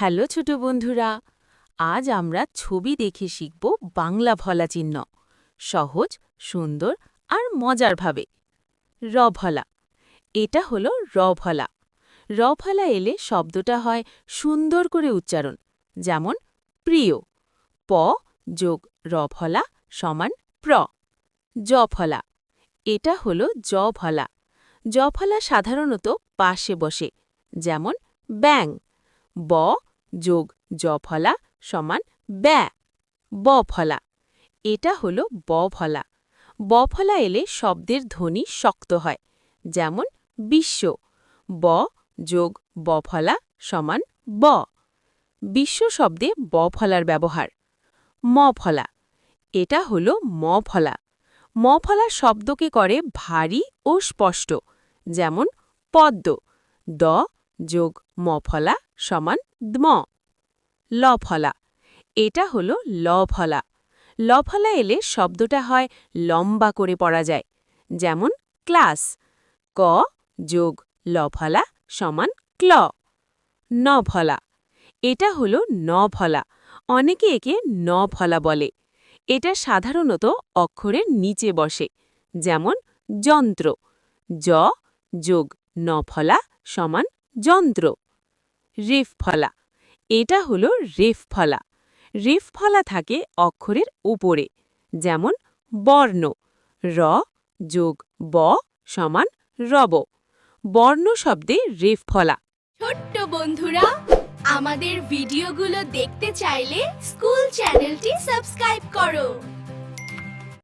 Hello ছোট বন্ধুরা, আজ আমরা ছবি দেখে শিখব বাংলা ভলা চিহ্ন সহজ, সুন্দর আর মজার ভাবে। র ভলা, এটা হলো র ভলা। র ভলা এলে শব্দটা হয় সুন্দর করে উচ্চারণ, যেমন প্রিয়। প যোগ র ভলা সমান প্র। জ ফলা, এটা হলো জ ভলা। জ ফলা সাধারণত পাশে বসে, যেমন ব্যাং। ব যোগ জ ফলা সমান ব্যা। ব ফলা, এটা হলো ব ফলা। ব ফলা এলে শব্দের ধ্বনি শক্ত হয়, যেমন বিশ্ব। ব যোগ ব ফলা সমান ব। বিশ্ব শব্দে ব ফলার ব্যবহার। ম ফলা, এটা হলো ম ফলা। ম ফলা শব্দকে করে ভারী ও স্পষ্ট, যেমন পদ্ম। দ যোগ ম ফলা সমান দ্ম। ল ফলা, এটা হলো ল ফলা। ল ফলা এলে শব্দটা হয় লম্বা করে পড়া যায়, যেমন ক্লাস। ক যোগ ল ফলা সমান ক্ল। ন ফলা, এটা হলো ন ফলা। অনেকে একে ন ফলা বলে। এটা সাধারণত অক্ষরের নিচে বসে, যেমন যন্ত্র। জ যোগ ন ফলা সমান যন্ত্র। রেফ ফলা, এটা হলো রেফ ফলা। রেফ ফলা থাকে অক্ষরের উপরে, যেমন বর্ণ। র যোগ ব সমান রব। বর্ণ শব্দে রেফ ফলা। ছোট্ট বন্ধুরা, আমাদের ভিডিওগুলো দেখতে চাইলে স্কুল চ্যানেলটি সাবস্ক্রাইব করো।